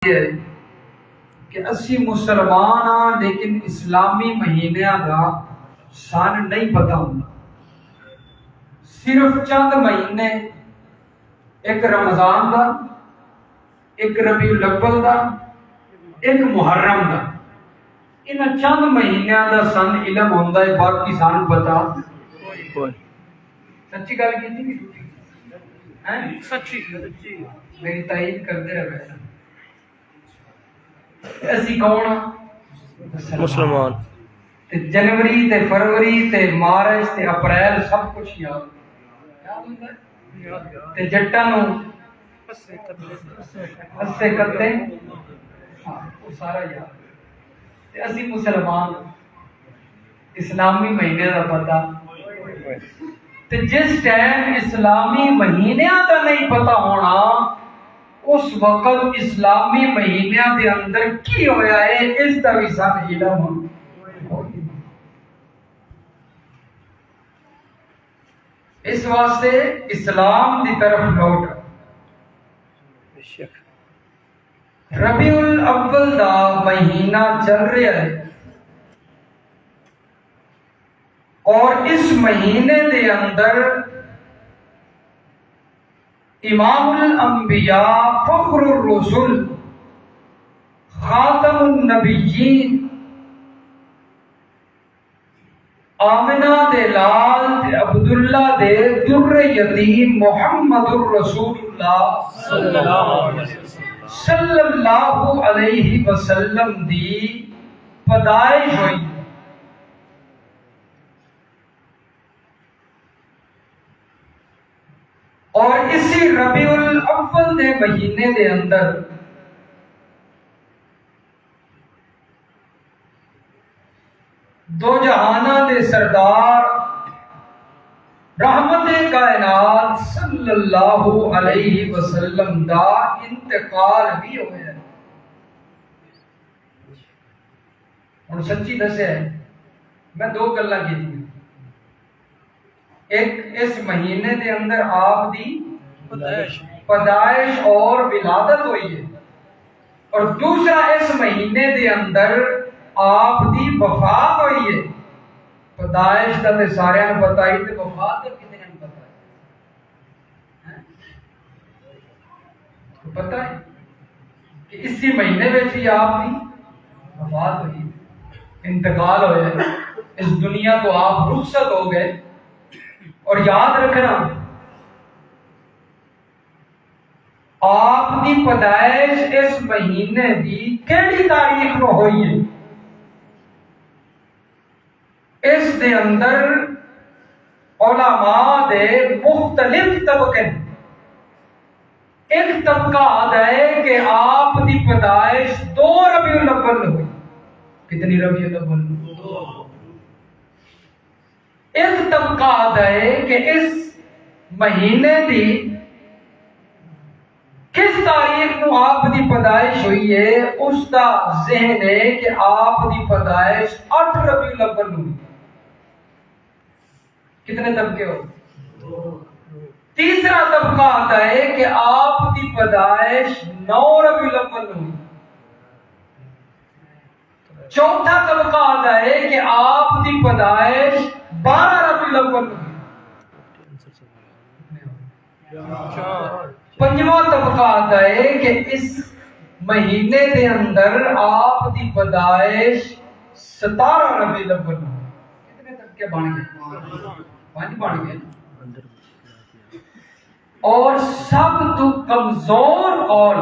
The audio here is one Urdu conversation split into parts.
ہے کہ اسی مسلمان ہاں لیکن اسلامی مہینیاں دا سن نہیں پتا ہوں. صرف چند مہینے، ایک رمضان دا، ایک ربیع الاول دا، ایک محرم دا، ان چند مہینیاں دا سن علم ہوندا ہے، باقی سن پتا. سچی گل کی تھی کہ سچی میری تائید کرتے رہے. اسی کون ہاں؟ مسلمان. تے جنوری تے فروری تے مارچ تے اپریل سب کچھ یاد ہوندا ہے. تے جٹاں نو اسے کتے ہاں وہ سارا یاد. تے اسی مسلمان اسلامی مہینے دا پتہ، تے جس ٹائم اسلامی مہینیاں دا نہیں پتہ ہونا اس وقت اسلامی مہینیاں دے اندر کی ہویا ہے اس دا بھی سن علم. اس واسطے اسلام دی طرف لوٹ. ربیع الاول دا مہینہ چل رہا ہے اور اس مہینے دے اندر امام الانبیاء فخر الرسل خاتم النبیین آمنہ دے لال تے عبداللہ دے در یتیم محمد الرسول اللہ صلی اللہ علیہ وسلم دی پیدائش ہوئی. اور اسی ربیع الاول دے مہینے دے اندر دو جہاناں دے سردار رحمت کائنات صلی اللہ علیہ وسلم دا انتقال بھی ہویا ہے. اور سچی دسیا ہے میں دو گلاں کیتیاں. ایک اس مہینے دے اندر آپ دی پیدائش اور ولادت ہوئی ہے، اور دوسرا اس مہینے دے اندر آپ دی وفات ہوئی ہے. پیدائش کا تے سارے نوں پتہ ہی، تے وفات کا کتنے نوں پتہ ہے؟ پتہ ہے کہ اسی مہینے وچ ہی آپ دی وفات ہوئی، انتقال ہویا ہے. اس دنیا تو آپ رخصت ہو گئے. اور یاد رکھنا آپ دی پیدائش اس مہینے دی کیڑی تاریخ نو ہوئی ہے. اس دے اندر علماء دے مختلف طبقے. ایک طبقہ آتا ہے کہ آپ دی پیدائش 2 ربیع الاول ہوئی. کتنی ربیع الاول؟ 2. ایک طبقہ آتا ہے کہ اس مہینے دی کس تاریخ نو آپ دی پیدائش ہوئی ہے، اس دا ذہن ہے کہ آپ دی پیدائش 8 ربیع الاول ہوئی. کتنے طبقے ہو؟ 2. تیسرا طبقہ آتا ہے کہ آپ دی پیدائش 9 ربیع الاول ہوئی. چوتھا طبقہ آتا ہے کہ آپ دی پیدائش 12 ربیع الاول ہوئی. پنجواں طبقہ آتا ہے کہ اس مہینے دے اندر آپ دی پیدائش 17 ربیع الاول ہوئی. کتنے طبقے بن گئے؟ 5 بن گئے. اور سب تو کمزور قول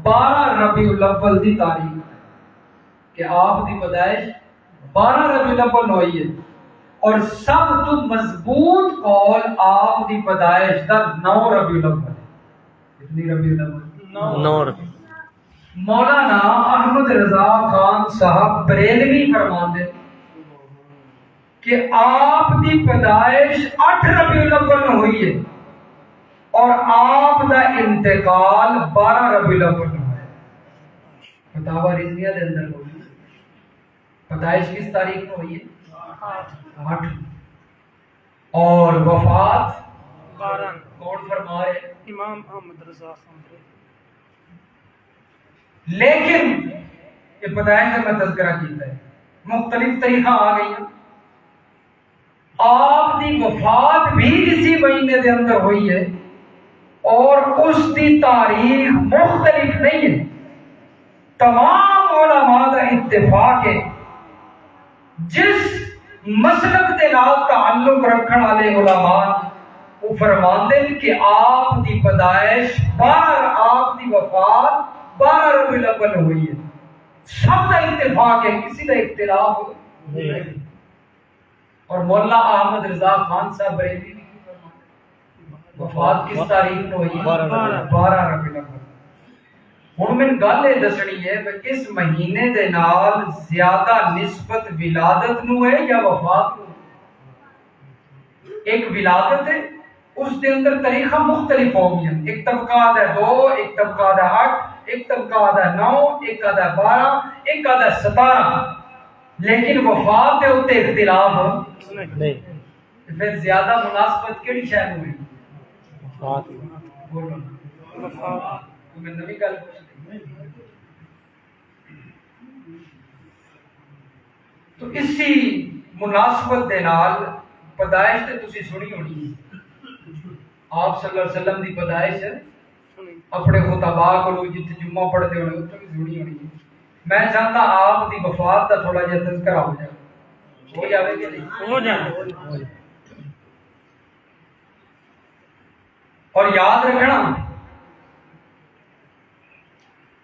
12 ربیع الاول دی تاریخ کہ آپ دی پیدائش 12 ربیع الاول ہوئی ہے. اور سب تو مضبوط قول آپ دی پیدائش دا 9 ربیع الاول. کتنی ربیع الاول؟ 9. مولانا احمد رضا خان صاحب بریلوی فرماتے کہ آپ دی پیدائش 8 ربیع الاول ہوئی ہے اور آپ دا انتقال 12 ربیع الاول ہوا ہے. فتاوی رضویہ دے اندر ہوئی. پیدائش کس تاریخ کو ہوئی ہے؟ 8. اور وفات کون فرما رہے؟ امام احمد رضا خان. لیکن یہ پیدائش کا میں تذکرہ کیتا ہے مختلف طریقہ آ گئی ہیں. آپ کی وفات بھی اسی مہینے کے اندر ہوئی ہے اور اس کی تاریخ مختلف نہیں ہے. تمام علماء کا اتفاق ہے جس مسلک کے نال تعلق رکھنے والے علماء وہ فرماتے ہیں کہ آپ کی پیدائش 12 آپ کی وفات 12 ربیع الاول ہوئی ہے. سب کا اتفاق ہے, کسی کا اختلاف نہیں. اور مولانا احمد رضا خان صاحب بریلوی کی وفات کس تاریخ کو ہوئی؟ 12 ربیع الاول. ہن میں گل یہ دسنی ہے کہ اس مہینے دے نال زیادہ نسبت ولادت نو ہے یا وفات نو؟ ایک ولادت ہے, اس کے اندر طریقہ مختلف ہو گیا. ایک طبقہ ہے 2, ایک طبقہ ہے 8, ایک طبقہ ہے 9, ایک ہے 12, ایک ہے 17. لیکن وفات کے اوتے اختلاف نہیں. پھر زیادہ مناسبت کیڑی شے نو ہے؟ وفات. بولو وفات. میں نویں گل تو اسی مناسبت دے نال پیدائش تے تسی سنی ہونی ہے. آپ صلی اللہ علیہ وسلم دی پیدائش اپنے خطباء کو جتنے جمعہ پڑھتے ہونے اتنے بھی سنی ہونی ہے. میں چاہتا آپ دی وفات کا تھوڑا جہا تذکرہ ہو جائے. ہو جائے کہ نہیں؟ ہو جائے. اور یاد رکھنا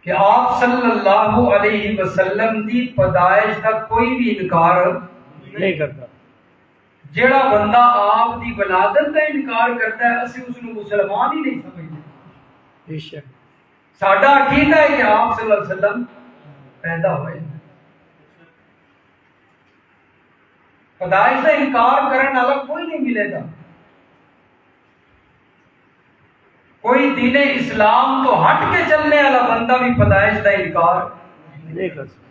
کہ آپ صلی اللہ علیہ وسلم دی پیدائش کا کوئی بھی انکار نہیں کرتا. جیڑا بندہ آپ دی ولادت کا انکار کرتا ہے اسی اس کو مسلمان ہی نہیں سمجھتے. ساڈا عقیدہ ہے کہ آپ صلی اللہ علیہ وسلم پیدا ہوئے. پیدائش کا انکار کرنے والا کوئی نہیں ملے گا. کوئی دین اسلام تو ہٹ کے چلنے والا بندہ بھی پیدائش کا انکار نہیں کر سکتا.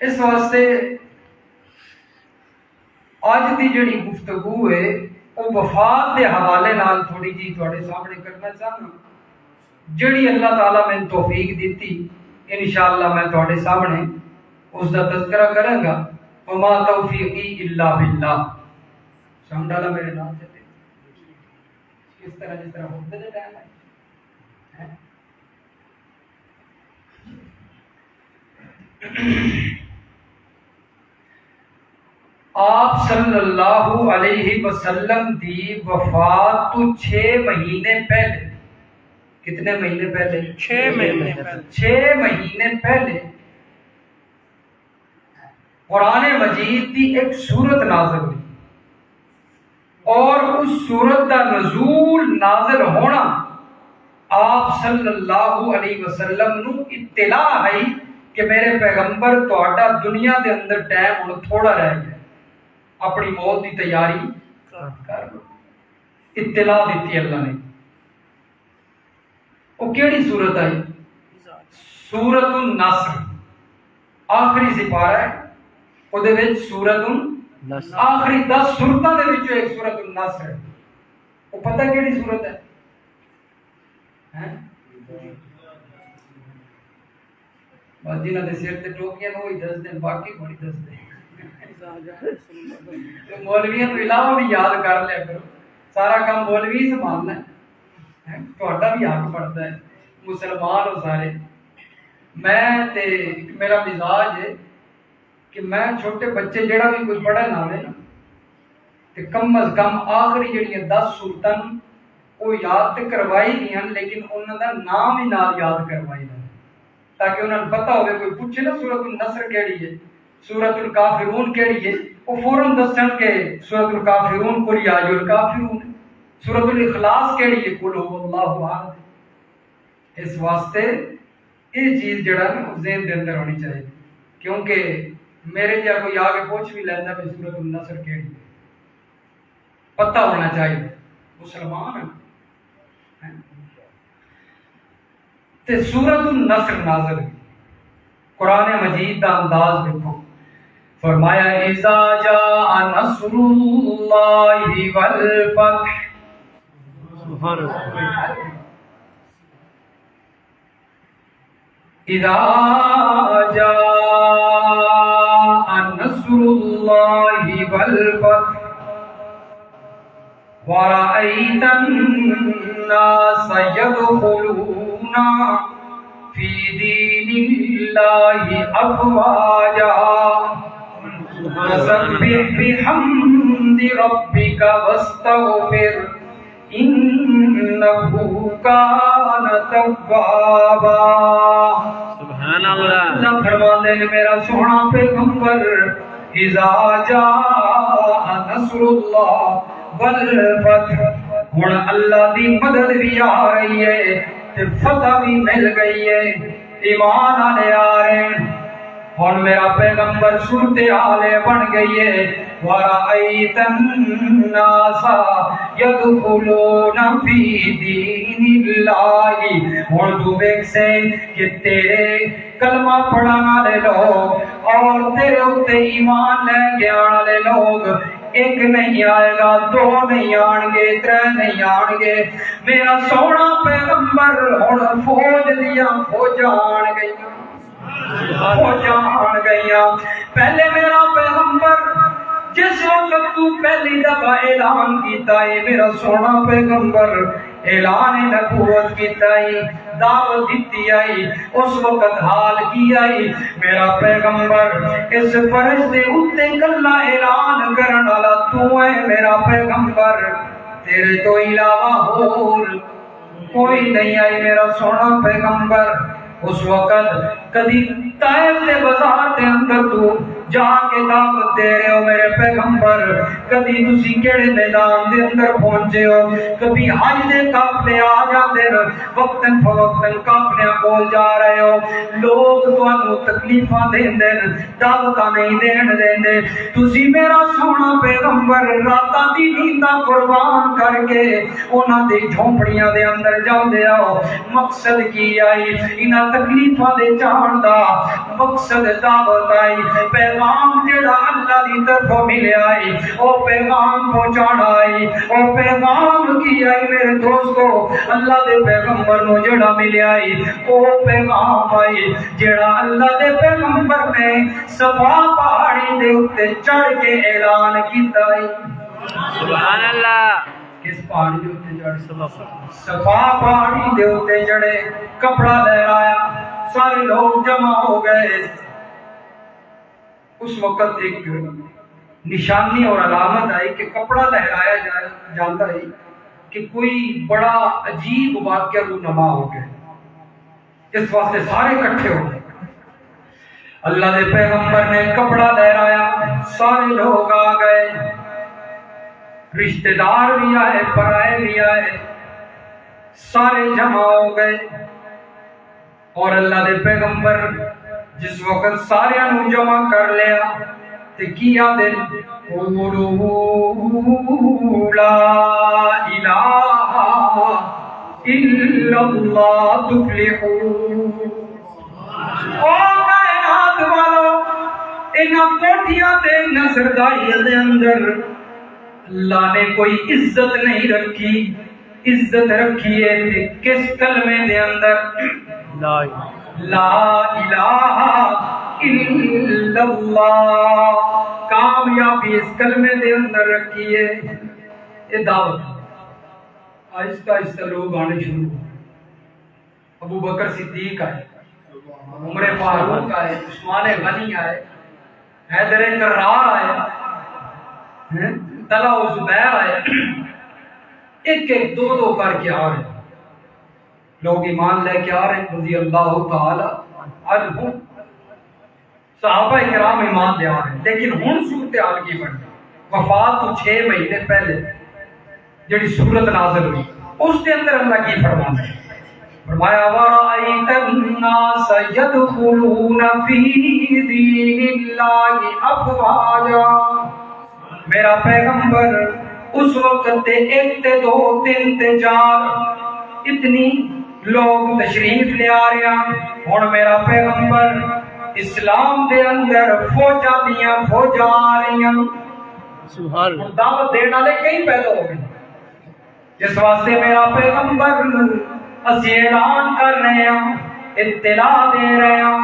اس واسطے آج دی جڑی گفتگو ہے وہ وفات کے حوالے نال تھوڑی جی تھوڑے سامنے کرنا چاہنا. جڑی اللہ تعالیٰ میں توفیق دیتی انشاءاللہ میں تھوڑے سامنے اس کا تذکرہ کروں گا. وما توفیقی الا باللہ. سمجھ ڈالا میرے نام سے کس طرح جس طرح ہوتے تھے ٹائم ہے. آپ صلی اللہ علیہ وسلم دی وفات تو 6 مہینے پہلے. کتنے مہینے پہلے؟ 6 مہینے پہلے. 6 مہینے پہلے قرآن مجید کی ایک سورت نازل ہوئی اور اس سورت کا نزول نازل ہونا آپ صلی اللہ علیہ وسلم نو اطلاع ہے کہ میرے پیغمبر تہاڈا دنیا دے اندر ٹائم ہن تھوڑا رہ گیا, اپنی موت کی تیاری کر لو. اطلاع دیتی اللہ نے. وہ کیڑی سورت آئی؟ سورت النصر. آخری سپارہ ہے وہ دے وچ سورت النصر. آخری 10 سورتاں دے وچ ایک سورت النصر ہے. وہ پتہ کیڑی سورت ہے؟ بس جنہاں دے سر تے ٹوپیاں نو ہی دس دن, باقی کوئی دس دن. مولویوں تو علاوہ بھی یاد کر لیا کرو, سارا کام مولوی سنبھالنا ہے. تہاڈا بھی حق پڑتا ہے, مسلمان ہو سارے. میں تے میرا مزاج ہے کہ میں چھوٹے بچے جڑا بھی کوئی پڑھن آوے نا تے کم از کم آخری جڑیاں 10 سورتاں وہ یاد تے کروائی نہیں ہیں, لیکن انہاں دا نام ہی نال یاد کروائی دا تاکہ انہاں نوں پتہ ہوے. کوئی پوچھے نا سورۃ النصر کیڑی ہے, سورۃ الکافرون کیڑی ہے, وہ فوراً دسن کہ سورۃ الکافرون قل یا ایھا الکافرون. سورۃ الاخلاص کیڑی ہے, قل هو اللہ احد. اس واسطے یہ چیز جڑا نا ذہن دے اندر ہونی چاہیے, کیونکہ میرے جا کوئی آگے پوچھ بھی لینا بھی سورۃ النصر کیڑی ہے, پتہ ہونا چاہیے. مسلمان ہیں تے سورۃ النصر نازل ہوئی. قرآن مجید کا انداز دیکھو. فرمایا اذا جاء نصر اللہ والفتح سبحان اللہ اذا جاء نصر الله والفتح ورأيت الناس يدخلون في دين الله أفواجا فسبح بحمد ربك واستغفر إنه كان توابا. سبحان اللہ. اللہ فرماتے ہیں میرا سونا پیغمبر اذا جاء نصر اللہ والفتح، ہن اللہ دی مدد بھی آ رہی ہے تے فتح بھی مل گئی ہے، ایمان والے آ رہے ہیں. اور میرا پیغمبر صورتحال بن گئی ہے وَرَأَيْتَ النَّاسَ يَدْخُلُونَ فِي دِينِ اللَّهِ. اور تو دیکھ سے کہ تیرے کلمہ پڑھنے والے لوگ اور تیرے اوتے ایمان لے کے آنے والے لوگ ایک نہیں آئے گا، دو نہیں آن گے، ترے نہیں آن گے. میرا سونا پیغمبر اور فوج دیا فوجاں آن گئی، فوجاں آن گئیاں. پہلے میرا پیغمبر جس وقت تو پہلی دفعہ اعلان کیتا ہے، میرا سونا پیغمبر اعلان نبوت کیتا ہے، دعوت دیتی آئی، اس وقت حال کی آئی. میرا پیغمبر اس فرض دے اتے کلا اعلان کرن والا تو ہے میرا پیغمبر، تیرے تو علاوہ اور کوئی نہیں آئی. میرا سونا پیغمبر اس وقت کدی طائف دے بازار دے اندر تو جا کے دعوت دے رہے ہو میرے پیغمبر، کبھی تسی کیڑے میدان دے اندر پہنچے ہو، کبھی حج دے قافلے آ جاتے ہیں، وقتاً فوقتاً قافلیاں بول جا رہے ہو، لوگ تانوں تکلیفاں دیندے ہیں، دعوتاں نہیں دین دیندے. تسی میرا سونا پیغمبر راتاں دی نینداں قربان کر کے انہاں دی جھونپڑیاں دے اندر جاندے ہو. مقصد کی آئی انہاں تکلیفاں دے جان دا مقصد دعوت آئی، پیغام جڑا اللہ دی طرف ملے آئی، او پیغام پہنچانا آئی. او پیغام کی آئی میرے دوستو، اللہ دے پیغمبر نو جڑا ملے آئی او پیغام آئی جڑا اللہ دے پیغمبر نے صفا پہاڑی دے اتے چڑھ کے اعلان کیتا ہے. سبحان اللہ. کس پہاڑی دے اتے چڑھ؟ صفا پہاڑی دے اتے چڑھے، کپڑا لہرایا، سارے لوگ جمع ہو گئے. اس وقت ایک نشانی اور علامت آئی کہ کپڑا لہرایا جاتا ہے کہ کوئی بڑا عجیب واقعہ رونما ہو گیا. اس واسطے سارے اکٹھے ہو گئے. اللہ دے پیغمبر نے کپڑا لہرایا، سارے لوگ آ گئے، رشتہ دار بھی آئے، پرائے بھی آئے، سارے جمع ہو گئے. اور اللہ دے پیغمبر جس وقت سارے انو جمع کر لیا تے کیا دل قولوا لا الہ الا اللہ تفلحون. او کائنات والو، انہاں کوٹھیاں تے نظردائی دے اندر اللہ نے کوئی عزت نہیں رکھی، عزت رکھی ہے کس کلمے دے اندر؟ لا الہ الا اللہ. کامیابی اس کلمے دے اندر رکھی ہے. یہ دعوت آہستہ آہستہ لوگ آنے شروع ہوئے. ابو بکر صدیق آئے، عمر فاروق آئے، عثمان غنی آئے، حیدر کرار آئے، طلحہ و زبیر آئے. ایک ایک دو دو کر کے آ رہے لوگ، ایمان لے کے آ رہے ہیں رضی اللہ تعالی عنہم. صحابہ کرام ایمان لے آ رہے ہیں، لیکن ہن صورتحال کی بن گئی. وفات تو 6 مہینے پہلے جڑی سورت نازل ہوئی اس کے اندر اللہ کی فرمایا ہے، فرمایا وَرَأَيْتَ النَّاسَ يَدْخُلُونَ فِي دِينِ اللَّهِ أَفْوَاجًا. میرا پیغمبر اس وقت تے 1 تے 2 3 تے 4 اتنی لوگ تشریف لے آ رہے ہیں. اور میرا پیغمبر اسلام دے اندر فوجاں دیاں فوجاں آ رہی ہیں. سبحان اللہ. دعوت دینے والے کئی پیدا ہو گئے. اس واسطے میرا پیغمبر اسی اعلان کر رہے ہیں، اطلاع دے رہے ہیں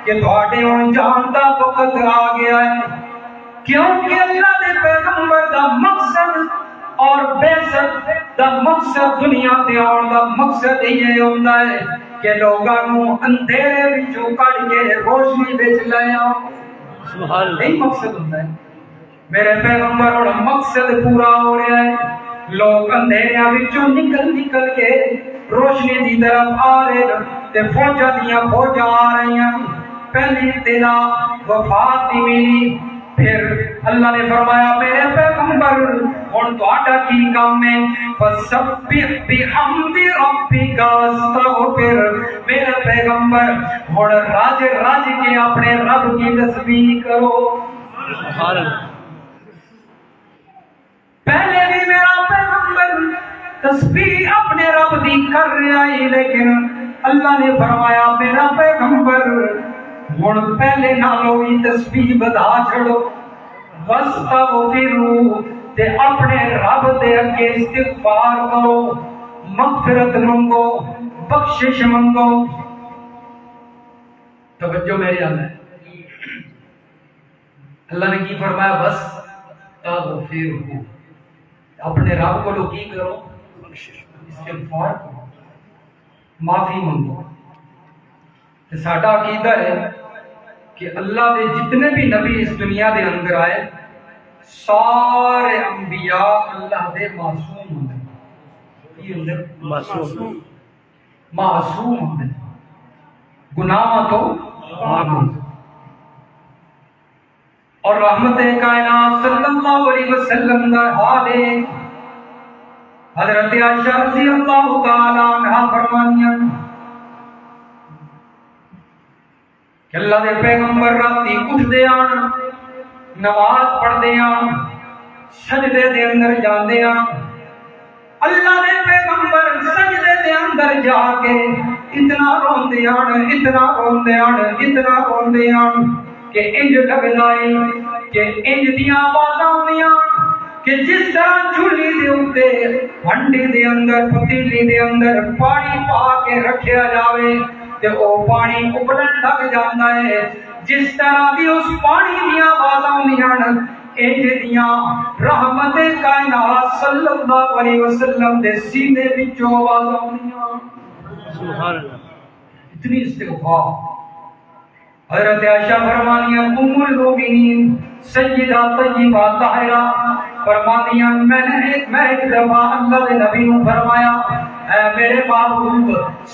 کہ تھوڑے ہن جان دا وقت آ گیا ہے، کیونکہ اللہ دے پیغمبر دا مقصد اور بعثت دا مقصد دنیا تے آن دا مقصد یہ ہوندا ہے کہ لوگاں نو اندھیرے وچوں کڈ کے روشنی وچ لے آؤ۔ سبحان اللہ۔ یہی مقصد ہوتا ہے میرے پیغمبر اور مقصد پورا ہو رہا ہے، لوگ اندھیریاں وچوں نکل کے روشنی دی طرف آ رہے ہیں تے فوجاں دیاں فوجاں آ رہی ہیں۔ پہلی اطلاع وفات دی ملی، پھر اللہ نے فرمایا میرے پیغمبر ہن تہاڈا کی کام ہے، فسبح بحمد ربک واستغفر، میرے پیغمبر ہن راج کے اپنے رب کی تسبیح کرو۔ سبحان اللہ۔ پہلے بھی میرا پیغمبر تسبیح اپنے رب دی کر رہا ہے، لیکن اللہ نے فرمایا میرا پیغمبر ہن پہلے نالوں ہی تسبیح بڑھا چھڑو، واستغفروا، تے اپنے رب دے اگے استغفار کرو، مغفرت منگو، بخشش منگو۔ توجہ میری ہے، اللہ نے کی فرمایا بس تغفروا، اپنے رب کو لو کی کرو، استغفار کرو، معافی منگو۔ تے ساڈا عقیدہ ہے کہ اللہ دے جتنے بھی نبی اس دنیا دے اندر آئے سارے انبیاء اللہ دے معصوم ہوندے، معصوم ہوندے، گناہاں تو معصوم۔ اور رحمت کائنات صلی اللہ علیہ وسلم دا حال ہے، حضرت عائشہ رضی اللہ تعالی عنہا فرمانیاں کہ اللہ دے پیغمبر راتی اٹھ دے آن، نماز پڑھ دے آن، سجدے دے اندر جان دے آن، اللہ دے پیغمبر سجدے دے اندر جا کے اتنا رون دے آن، اتنا رون دے آن، اتنا رون دے آن کہ انج لگدا ہے کہ انج دیاں آوازاں ہوندیاں کہ جس طرح چولی دے اوتے ہنڈی دے اندر پتیلی دے اندر پانی پا کے رکھیا جاوے تے او پانی ابلن لگ جاندا ہے، جس طرح دی اس پانی دیاں آوازاں ہوندیاں انج دیاں رحمت کائنات صلی اللہ علیہ وسلم دے سینے وچوں آوازاں ہوندیاں۔ سبحان اللہ۔ اتنی استغفار۔ حضرت عائشہ فرمانیاں ام المومنین سیدہ طیبہ طاہرہ فرمانیاں میں ایک دفعہ اللہ کے نبی نے فرمایا اے میرے محبوب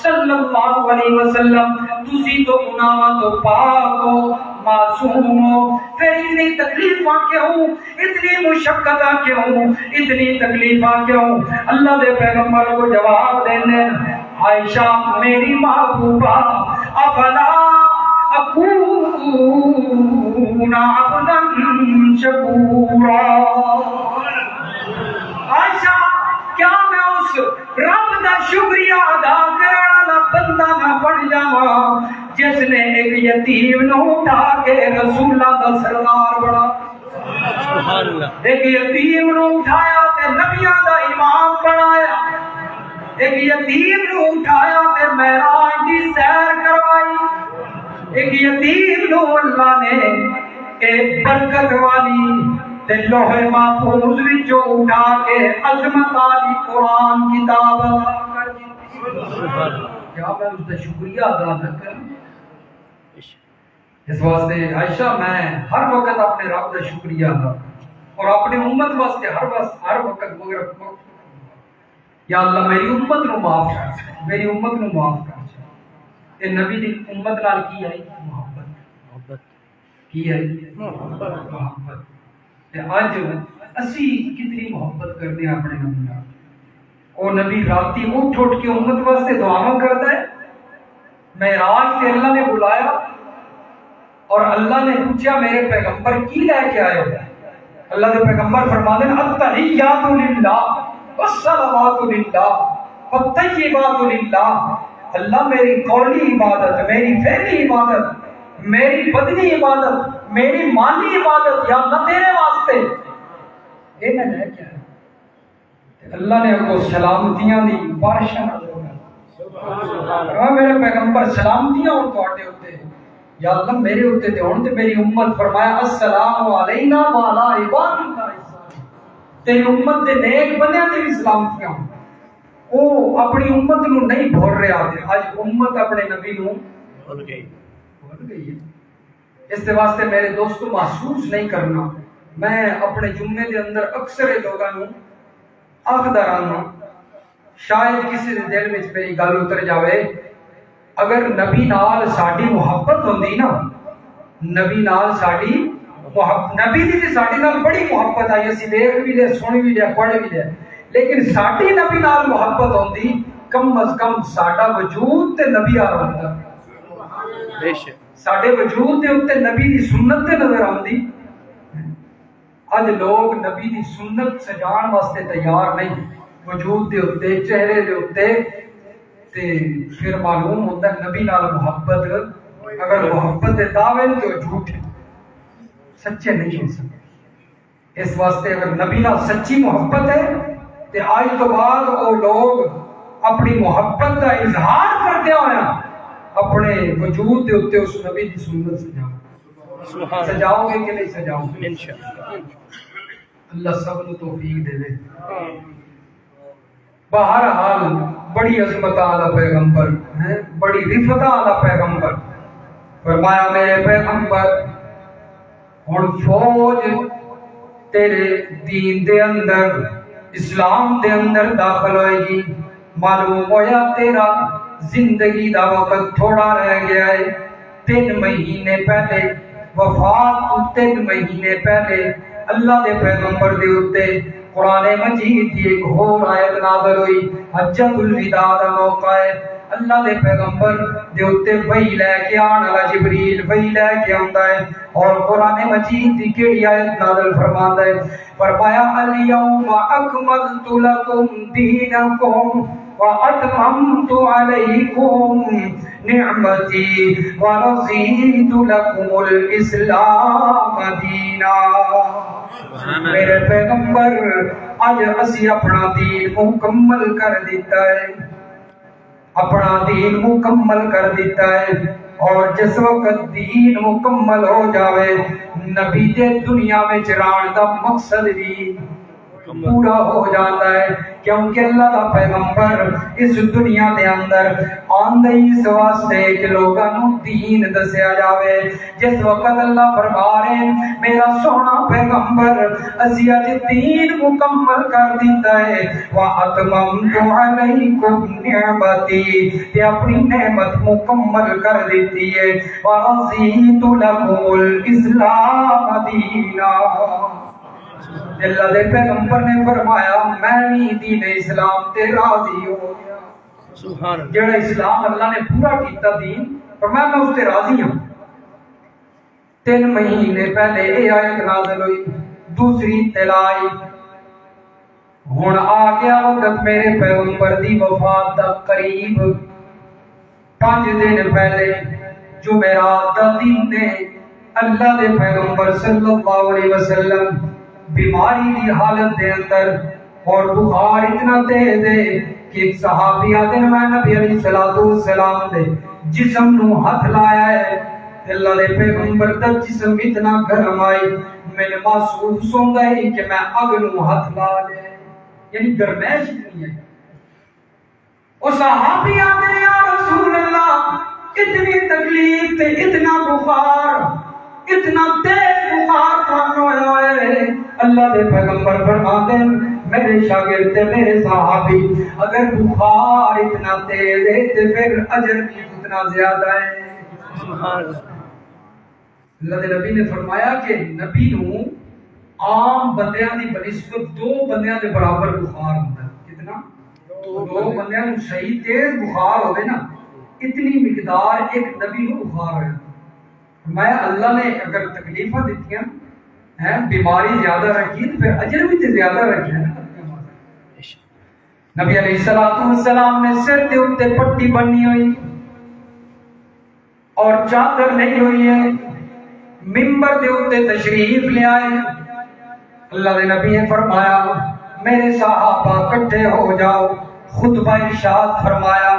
صلی اللہ علیہ وسلم تسی تو گناہاں تو پاک ہو، معصوم ہو، پھر اتنی تکلیفاں کیوں، اتنی مشقتاں کیوں، اتنی تکلیفاں کیوں؟ اللہ دے پیغمبر کو جواب دینے عائشہ میری محبوبہ افلا اکون عبدا شکورا، عائشہ کیا میں اس رب دا شکریہ ادا کرنے والا بندہ نہ بن جاواں جس نے ایک یتیم نو اٹھا کے رسولاں دا سردار بنا، سبحان اللہ۔ ایک یتیم نو اٹھایا تے نبیاں دا امام بنایا، ایک یتیم نو اٹھایا تے معراج دی سیر کروائی، ایک یتیم نو اللہ نے ایک برکت والی تے لوح محفوظ وچوں اٹھا کے عظمت والی قرآن کتاب عطا کر دی۔ کیا میں اس کا شکریہ ادا نہ کروں؟ اس واسطے عائشہ میں ہر وقت اپنے رب کا شکریہ ادا اور اپنی امت واسطے ہر وقت مگر یا اللہ میری امت نو معاف کر، میری امت نو معاف کر۔ اے نبی دی امت نال کی ہے محبت، کی ہے محبت۔ تے اج اسی کتنی محبت کرتے ہیں اپنے نبی نال۔ او نبی راتی اٹھ کے امت واسطے دعاواں کرتا ہے، معراج تے اللہ نے بلایا اور اللہ نے پوچھا میرے پیغمبر کی لے کے آئے ہو؟ اللہ کے پیغمبر فرماتے ہیں التحیات للہ والصلوات للہ والطیبات للہ، اللہ میری قولی عبادت، میری فعلی عبادت، میری بدنی عبادت، میری مالی عبادت یا اللہ تیرے واسطے، یہ میں لے کے آیا۔ اللہ نے کو سلامتیاں دی بارشاں میرے پیغمبر سلامتیاں ہون تواڈے اوتے یا اللہ میرے اوتے تے ہون تے میری امت فرمایا السلام علینا وعلی عباد اللہ تیری امت دے نیک بندیاں تے بھی سلامتیاں ہون او اپنی امت نو نہیں بھول رہا تے اج امت اپنے نبی نو بھول گئی ہے اس دے واسطے میرے دوستو محسوس نہیں کرنا میں اپنے جمعے دے اندر اکثر لوگاں نو آخدا رہنا شاید کسی دے دل وچ میری گل اتر جاوے اگر نبی نال ساڈی محبت ہوندی نا نبی نال ساڈی نبی دی تے ساڈی نال بڑی محبت آئی اسی دیکھ بھی لے سن بھی لے پڑھ بھی لے لیکن ساڈی نبی نال محبت ہوندی کم از کم ساڈا وجود تے نبی آ ہوندا بے شک ساڈے وجود دے اوتے نبی دی سنت تے نظر آندی اج لوگ نبی دی سنت سجان واسطے تیار نہیں وجود دے اوتے چہرے دے اوتے تے پھر معلوم ہوتا ہے نبی نال محبت اگر محبت دے دعوے تو جھوٹ سچے نہیں ہو سکتے اس واسطے اگر نبی نال سچی محبت ہے تے آج تو بعد وہ لوگ اپنی محبت کا اظہار کرتے ہویا اپنے وجود دے اوتے اس نبی دی سنت سجاؤ سجاؤ گے کہ نہیں سجاؤ گے انشاءاللہ اللہ سب کو توفیق دے دے بہرحال بڑی عظمت والا پیغمبر ہے بڑی رفت والا پیغمبر فرمایا میرے پیغمبر ہن فوج تیرے دین دے اندر اسلام دے اندر داخل ہوئے گی معلوم ہویا تیرا زندگی دا وقت تھوڑا رہ گیا ہے 3 مہینے پہلے وفات کو 3 مہینے پہلے اللہ دے پیغمبر دے اوتے قرآن مجید دی ایک اور آیت نازل ہوئی حجۃ الوداع دا موقع ہے اللہ دے پیغمبر دے اوتے وحی لے کے آن والا جبریل وحی لے کے آندا ہے اور قرآن مجید دی کیڑی آیت نازل فرماندا ہے فرمایا الیوم اکملت لکم دینکم وَأَتْمَمْتُ عَلَيْكُمْ نِعْمَتِي وَرَضِيتُ لَكُمُ الْإِسْلَامَ دِينًا میرے پیغمبر آج اسی اپنا دین مکمل کر دیتا ہے اپنا دین مکمل کر دیتا ہے اور جس وقت دین مکمل ہو جاوے نبی دے دنیا میں چران دا مقصد بھی پورا ہو جاتا ہے کیونکہ اللہ کا پیغمبر اس دنیا دے اندر آندے اس واسطے کہ لوگاں نو دین دسیا جاوے جس وقت اللہ فرما رہے میرا سونا پیغمبر اسی اج دین مکمل کر دیتا ہے وَأَتْمَمْتُ عَلَيْكُمْ نِعْمَتِي تے اپنی نعمت مکمل کر دیتی ہے وَرَضِيتُ لَكُمُ الْإِسْلَامَ دِينًا اللہ دے پیغمبر نے فرمایا میں بھی دین اسلام تے راضی ہو گیا سبحان اللہ جڑا اسلام اللہ نے پورا کیتا دین فرمایا میں اس تے راضی ہوں 3 مہینے پہلے یہ آیت نازل ہوئی دوسری تلائی ہن آ گیا وقت میرے پیغمبر دی وفات دا قریب 5 دن پہلے جمعرات دا دن نے اللہ دے پیغمبر صلی اللہ علیہ وسلم بیماری دی حالت دے اندر اور بخار اتنا تیز ہے کہ ایک صحابی آدھے میں نبی علیہ السلام دے جسم نو ہاتھ لایا ہے اللہ دے پیغمبر دا جسم اتنا گرم آئی میں نے محسوس ہوتا ہے کہ میں اگ نو ہاتھ لا لے یعنی گرمیش اتنی ہے اور صحابی آدھے یا رسول اللہ اتنی تکلیف تے اتنا بخار اتنا تیز بخار کھانو ہے اللہ دے پیغمبر فرماتے ہیں میرے شاگرد تے میرے صحابی اگر بخار اتنا تیز ہے تو پھر اجر بھی اتنا زیادہ ہے اللہ دے نبی نے فرمایا کہ نبی نو عام بندیاں دی بنسبت 2 بندیاں دے برابر بخار ہوتا ہے کتنا 2 بندیاں نو صحیح تیز بخار ہوئے نا اتنی مقدار ایک نبی نو بخار ہوئے میں اللہ نے اگر تکلیفاں دیتیاں ہیں بیماری زیادہ رکھی تو پھر اجر بھی تے زیادہ رکھے نبی علیہ السلام نے سر دے اوتے پٹی بنی ہوئی اور چادر نہیں ہوئی ہے ممبر دے اوتے تشریف لے آئے اللہ دے نبی نے فرمایا میرے صحابہ اکٹھے ہو جاؤ، خطبہ ارشاد فرمایا،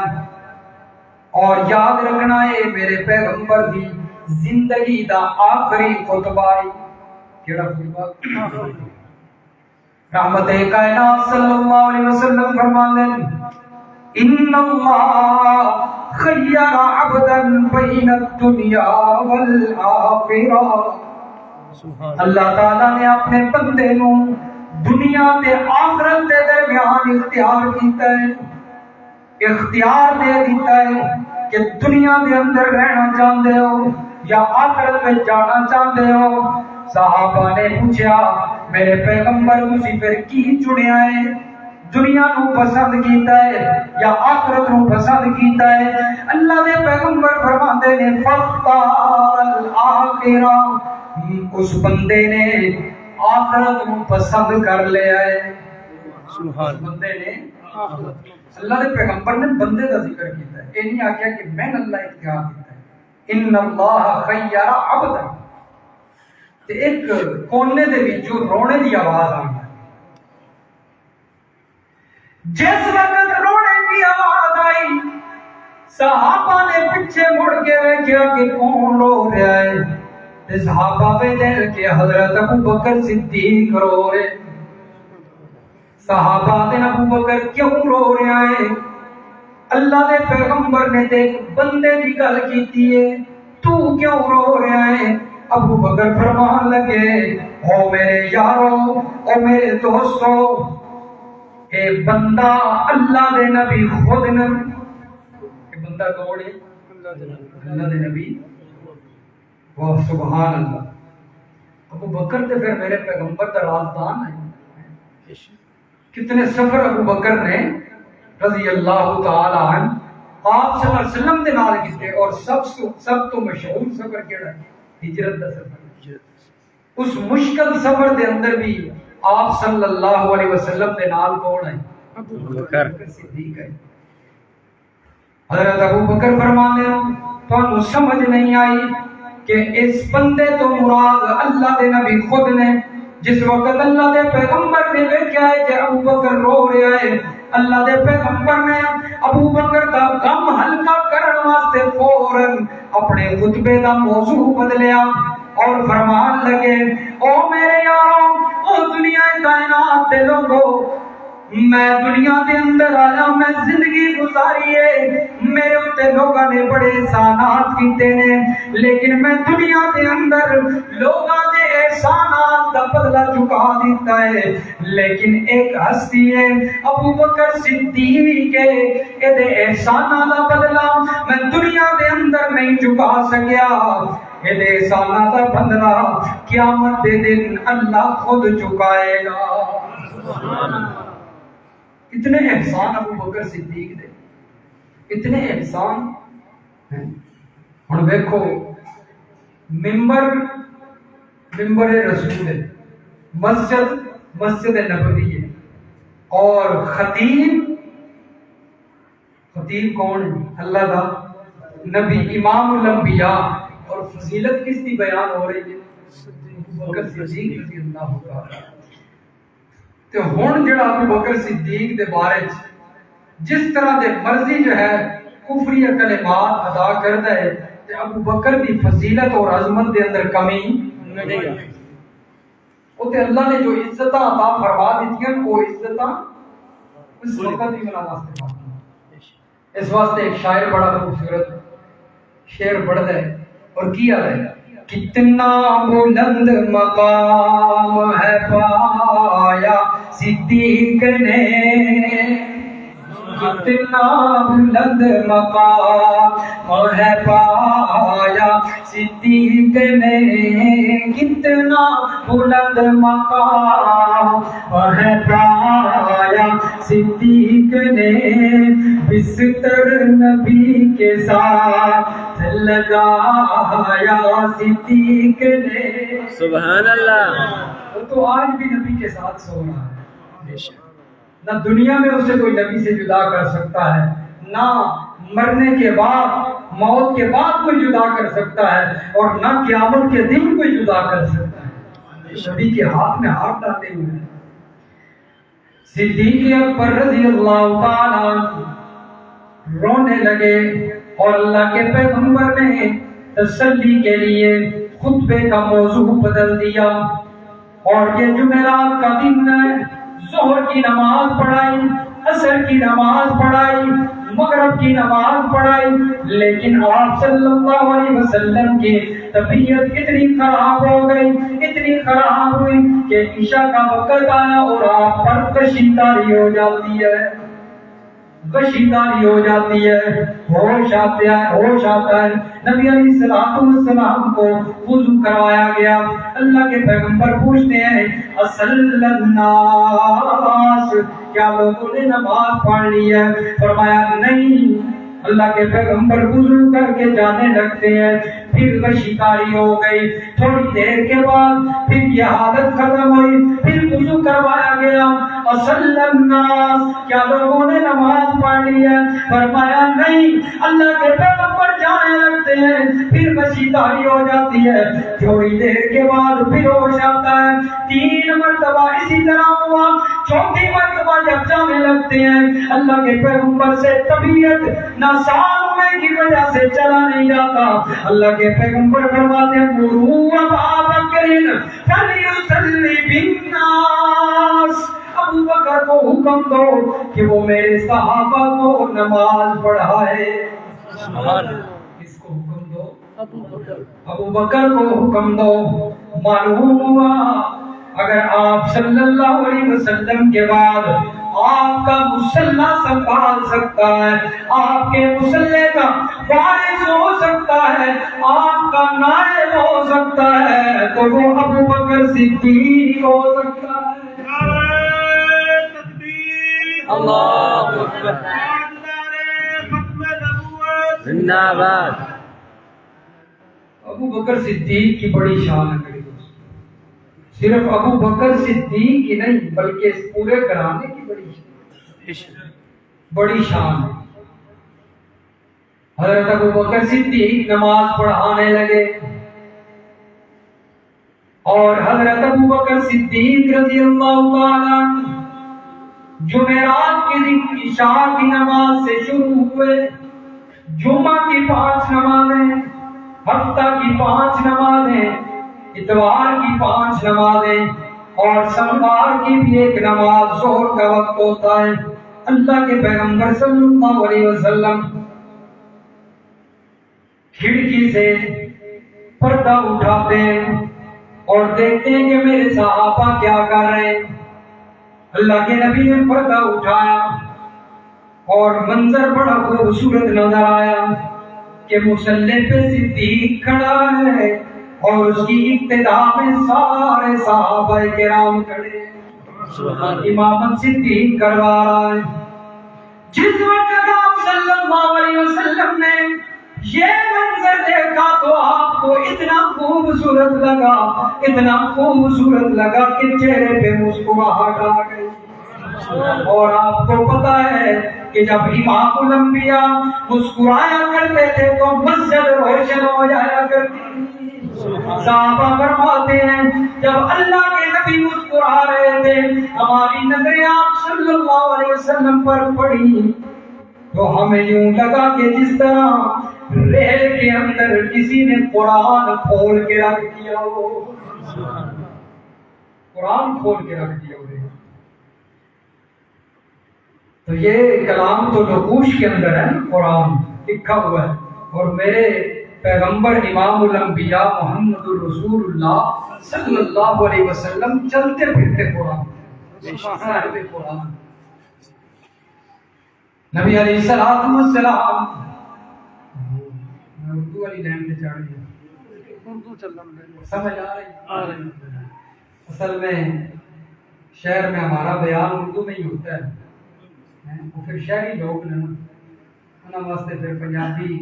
اور یاد رکھنا ہے میرے پیغمبر دی زندگی دا آخری خطبہ ہے۔ کیڑا خطبہ؟ رحمت کائنات صلی اللہ علیہ وسلم فرماندے ان اللہ خیر عبدا بین الدنیا والآخرہ، اللہ تعالیٰ نے اپنے بندے نو دنیا تے آخرت دے درمیان اختیار کیتا ہے، اختیار دے دیتا ہے کہ دنیا دے اندر رہنا چاہتے ہو یا آخرت میں جانا چاہتے ہو۔ صحابہ نے پوچھا میرے پیغمبر تسی پھر کی چنیا ہے، دنیا نو پسند کیتا ہے یا آخرت نو پسند کیتا ہے؟ اللہ دے پیغمبر فرماتے نے فاختار الآخرہ، اس بندے نے آخرت نو پسند کر لیا ہے۔ سبحان بندے نے اللہ دے پیغمبر نے بندے کا ذکر کیتا ہے، یہ نہیں آکھیا کہ میں اللہ اختیار کیتا ہے۔ ان اللہ خیر عبدا، تے ایک کونے دے وچوں رونے دی آواز آئی، جس وقت رونے کی آواز آئی صحابہ نے پیچھے مڑ کے ویکھیا کہ کون رو رہا ہے، تے صحابہ پہ دیکھ کے حضرت ابو بکر صدیق رو رہے۔ صحابہ نے ابو بکر کیوں رو رہا ہے؟ اللہ دے پیغمبر نے ایک بندے کی گل کیتی ہے، تو کیوں رو رہا ہے؟ ابو بکر فرمان لگے او میرے یارو، او میرے دوستو، اے بندہ اللہ دے نبی خود نے، اے بندہ کون ہے؟ اللہ دے نبی، واہ سبحان اللہ۔ ابو بکر تے پھر میرے پیغمبر دا رازدان ہے۔ کتنے سفر ابو بکر نے رضی اللہ تعالی عنہ آپ صلی اللہ علیہ وسلم دے نال کیتے، اور سب تو مشہور سفر کیڑا ہے؟ ہجرت دا سفر۔ اس مشکل سفر دے اندر بھی آپ صلی اللہ علیہ وسلم دے نال کون ہے؟ ابو بکر صدیق ہے۔ حضرت ابو بکر فرماتے ہیں تو سمجھ نہیں آئی کہ اس بندے تو مراد اللہ دے نبی خود نے۔ جس وقت اللہ دے پیغمبر نے دیکھا ہے کہ ابو بکر رو رہا ہے، اللہ دے پیغمبر نے ابو بکر دا غم ہلکا کرن واسطے فوراً اپنے خطبے دا موضوع بدلیا اور فرمان لگے او میرے یارو، او دنیا کائنات دے لوگو، میں دنیا دے اندر آیا، میں زندگی گزاری ہے، میرے اتے لوگاں نے بڑے احسانات کیتے نے، لیکن میں دنیا دے اندر لوگاں دے احسانات دا بدلہ چکا دیتا ہے، لیکن ایک ہستی ہے ابو بکر صدیق ہے، اے دے احسانات دا بدلہ میں دنیا دے اندر نہیں چکا سکیا، اے دے احسانات دا بدلہ قیامت دے دن اللہ خود چکائے گا۔ سبحان اللہ۔ اتنے احسان ابو بکر صدیق دے، اتنے احسان ہیں۔ ہن دیکھو ممبر رسول ہے، مسجد نبوی ہے، اور خطیب کون ہے؟ اللہ دا نبی، امام الانبیاء، اور فضیلت کس کی بیان ہو رہی ہے؟ ابو بکر صدیق رضی اللہ تعالی۔ تو ہن جڑا ابو بکر صدیق دے بارے جس طرح دے مرضی جو ہے کفری کلمات ادا کرتا ہے، تے ابو بکر دی فضیلت اور عظمت دے اندر کمی نہیں ہے۔ وہ تے اللہ نے جو عزتاں عطا فرما دیتیاں، وہ عزتاں اس وقت ہی ملا واسطے بات۔ اس واسطے ایک شاعر بڑا خوبصورت شعر پڑھتا ہے اور کیا ہے، کتنا بلند مقام ہے پایا صدیق نے، کتنا بلند مقام ہے پایا صدیق نے، کتنا بلند مقام ہے پایا صدیق نے، بستر نبی کے ساتھ لگایا صدیق نے۔ سبحان اللہ۔ وہ تو آج بھی نبی کے ساتھ سو رہا ہے، نہ دنیا میں اسے کوئی نبی سے جدا کر سکتا ہے، نہ مرنے کے بعد، موت کے بعد کوئی جدا کر سکتا ہے، اور نہ قیامت کے دن کوئی جدا کر سکتا ہے، نبی کے ہاتھ میں ہاتھ ڈالتے ہوئے۔ صدیق اکبر رضی اللہ تعالیٰ رونے لگے اور اللہ کے پیغمبر نے تسلی کے لیے خطبے کا موضوع بدل دیا اور یہ جمعرات کا دن ہے، ظہر کی نماز پڑھائی، عصر کی نماز پڑھائی، مغرب کی نماز پڑھائی، لیکن آپ صلی اللہ علیہ وسلم کی طبیعت اتنی خراب ہو گئی، اتنی خراب ہوئی کہ عشاء کا وقت آیا اور آپ پر کشیداری ہو جاتی ہے، کشیداری ہو جاتی ہے، ہوش آتا ہے۔ نبی علیہ السلام کو وضو کروایا گیا، اللہ کے پیغمبر پوچھتے ہیں اصل الناس، کیا لوگوں نے نماز پڑھ لی ہے؟ فرمایا نہیں۔ اللہ کے پیغمبر وضو کر کے جانے لگتے ہیں، پھر کشیداری ہو گئی، تھوڑی دیر کے بعد پھر یہ حالت ختم ہوئی، پھر وضو کروایا گیا، اصل الناس، کیا لوگوں نے نماز پڑھ لی ہے؟ فرمایا نہیں۔ اللہ کے پیغمبر جانے لگتے ہیں، پھر کشیداری ہو جاتی ہے، تھوڑی دیر کے بعد پھر ہوش آتا ہے، 3 مرتبہ اسی طرح ہوا، چوتھی مرتبہ جب جانے لگتے ہیں، اللہ کے پیغمبر سے طبیعت ناساز ہونے کی وجہ سے چلا نہیں جاتا۔ اللہ کے پیغمبر فرماتے ہیں مروا ابا بکر فلیصلی بالناس، ابو بکر کو حکم دو کہ وہ میرے صحابہ کو نماز پڑھائے۔ کس کو حکم دو؟ ابو بکر کو حکم دو۔ معلوم ہوا اگر آپ صلی اللہ علیہ وسلم کے بعد آپ کا مصلی سنبھال سکتا ہے، آپ کے مصلی کا وارث ہو سکتا ہے، آپ کا نائب ہو سکتا ہے، تو وہ ابو بکر صدیق ہو سکتا ہے۔ اللہ اکبر، زندہ باد۔ ابو بکر صدیق کی بڑی شان ہے میرے دوست، صرف ابو بکر صدیق کی نہیں بلکہ اس پورے گھرانے کی بڑی شان ہے۔ حضرت ابو بکر صدیق نماز پڑھانے لگے اور حضرت ابو بکر صدیق رضی اللہ تعالیٰ عنہ جمعرات کے دن عشاء کی نماز سے شروع ہوئے، جمعہ کی 5 نمازیں، ہفتہ کی 5 نمازیں، اتوار کی 5 نمازیں اور سوموار کی بھی 1 نماز ظہر کا وقت ہوتا ہے۔ اللہ کے پیغمبر صلی اللہ علیہ وسلم کھڑکی سے پردہ اٹھاتے ہیں اور دیکھتے ہیں کہ میرے صحابہ کیا کر رہے ہیں۔ اللہ کے نبی نے پردہ اٹھایا اور منظر بڑا خوبصورت نظر آیا کہ مصلی پہ صدیق کھڑا ہے اور اس کی ابتدا میں سارے صحابہ کرام کھڑے ہیں، امامت صدیق کروا رہا ہے۔ جس وقت آپ صلی اللہ علیہ وسلم نے یہ منظر دیکھا تو آپ کو اتنا خوبصورت لگا، اتنا خوبصورت لگا کہ چہرے پہ مسکراہٹ آ گئی۔ اور آپ کو پتا ہے کہ جب امام الانبیاء مسکرایا کرتے تھے تو مسجد روشن ہو جایا کرتی تھی۔ صحابہ فرماتے ہیں جب اللہ کے نبی مسکرا رہے تھے ہماری نظریں آپ صلی اللہ علیہ وسلم پر پڑی تو ہمیں یوں لگا کہ جس طرح ریل کے اندر کسی نے قرآن کھول کے رکھ دیا ہو، قرآن کھول کے رکھ دیا ہو۔ تو یہ کلام تو نقوش کے اندر ہے، قرآن لکھا ہوا ہے، اور میرے پیغمبر امام الانبیاء محمد الرسول اللہ صلی اللہ علیہ وسلم چلتے پھرتے قرآن، قرآن نبی علیہ السلام۔ میں اردو والی لائن پہ چڑھ گیا، اردو سمجھ آ رہی؟ اصل میں شہر میں ہمارا بیان اردو میں ہی ہوتا ہے، وہ پھر شہری لوگ نا انہوں واسطے پھر پنجابی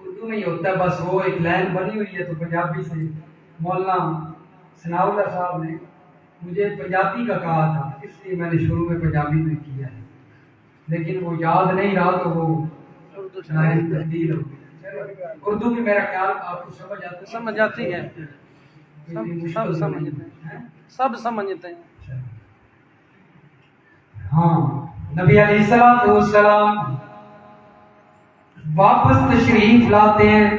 اردو میں ہی ہوتا ہے، بس وہ ایک لائن بنی ہوئی ہے تو پنجابی سے۔ مولانا ثناء اللہ صاحب نے مجھے پنجابی کا کہا تھا، اس لیے میں نے شروع میں پنجابی میں کیا ہے، لیکن وہ یاد نہیں رہا تو وہ لائن تبدیل ہو گئی۔ اردو بھی میرا خیال آپ کو سمجھ آتی ہے، سب سمجھتے ہیں۔ ہاں نبی علیہ الصلوۃ والسلام واپس تشریف لاتے ہیں.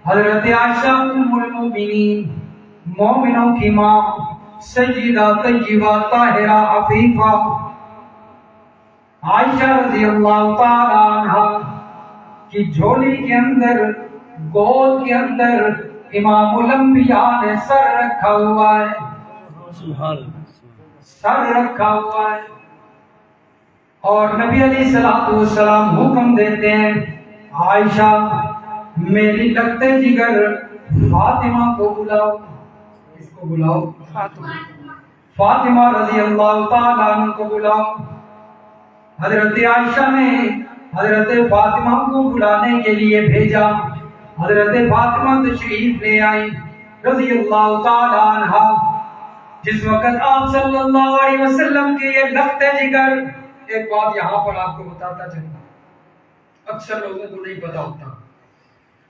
حضرت عائشہ ام المؤمنین مومنوں کی ماں سیدہ طیبہ طاہرہ عفیفہ عائشہ رضی اللہ تعالی عنہا کی جھولی کے اندر گود کے اندر امام الانبیاء نے سر رکھا ہوا ہے. سبحان سر رکھا ہوا ہے اور نبی علیہ الصلوۃ والسلام حکم دیتے ہیں عائشہ میری لگتے جگر فاطمہ کو بلاؤ. اس کو بلاؤ فاطمہ رضی اللہ تعالیٰ عنہ کو بلاؤ. حضرت عائشہ نے حضرت فاطمہ کو بلانے کے لیے بھیجا. حضرت فاطمہ تشریف لے آئی رضی اللہ تعالیٰ عنہ. جس وقت آپ صلی اللہ علیہ وسلم کے یہ لگتے جگر، ایک بات یہاں پر آپ کو بتاتا چلوں، اکثر لوگوں کو نہیں پتا ہوتا،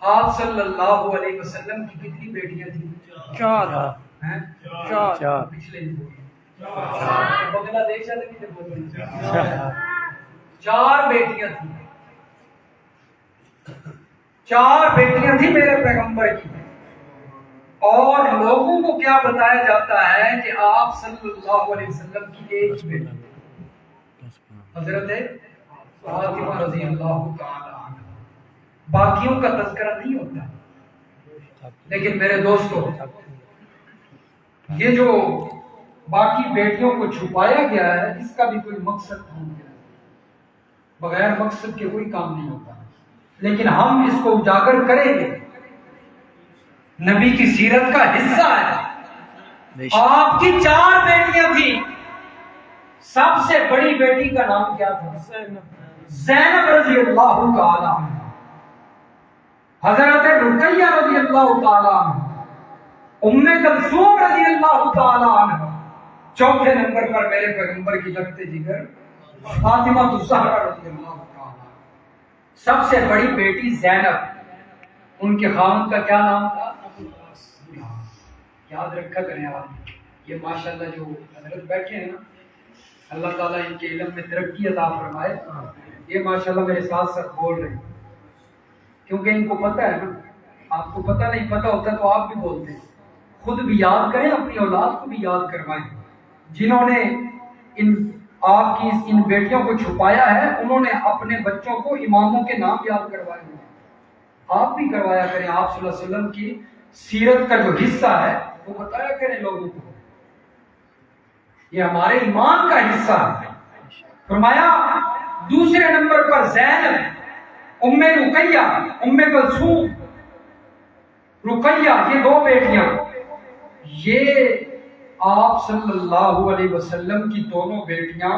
آپ صلی اللہ علیہ وسلم کی کتنی بیٹیاں تھیں؟ چار. پچھلے بنگلہ دیش چار بیٹیاں تھیں. چار بیٹیاں تھیں میرے پیغمبر کی. اور لوگوں کو کیا بتایا جاتا ہے کہ آپ صلی اللہ علیہ وسلم کی ایک بیٹی حضرت فاطمہ رضی اللہ تعالی عنہ. باقیوں کا تذکرہ نہیں ہوتا. لیکن میرے دوستو، یہ جو باقی بیٹیوں کو چھپایا گیا ہے اس کا بھی کوئی مقصد نہیں ہے. بغیر مقصد کے کوئی کام نہیں ہوتا. لیکن ہم اس کو اجاگر کریں گے. نبی کی سیرت کا حصہ ہے. آپ کی چار بیٹیاں تھیں. سب سے بڑی بیٹی کا نام کیا تھا؟ زینب رضی اللہ تعالی عنہ. حضرت رقیہ رضی اللہ تعالی عنہ. ام کلثوم رضی اللہ تعالی عنہ. چوتھے نمبر پر میرے پیغمبر کی لگتے جگر فاطمہ الزہرا رضی اللہ تعالی. سب سے بڑی بیٹی زینب. ان کے خاوند کا کیا نام تھا؟ یاد رکھا کرنے والے. یہ ماشاءاللہ جو حضرت بیٹھے ہیں نا، اللہ تعالیٰ ان کے علم میں ترقی عطا فرمائے. یہ ماشاءاللہ میرے ساتھ ساتھ بول رہے ہیں کیونکہ ان کو پتہ ہے نا. آپ کو پتہ نہیں پتہ ہوتا تو آپ بھی بولتے ہیں. خود بھی یاد کریں، اپنی اولاد کو بھی یاد کروائیں. جنہوں نے آپ کی ان بیٹیوں کو چھپایا ہے انہوں نے اپنے بچوں کو اماموں کے نام یاد کروائے ہیں. آپ بھی کروایا کریں. آپ صلی اللہ علیہ وسلم کی سیرت کا جو حصہ ہے وہ بتایا کریں لوگوں کو. یہ ہمارے ایمان کا حصہ ہے. فرمایا دوسرے نمبر پر زینب، ام رقیہ، ام کلثوم، رقیہ، یہ دو بیٹیاں. یہ آپ صلی اللہ علیہ وسلم کی دونوں بیٹیاں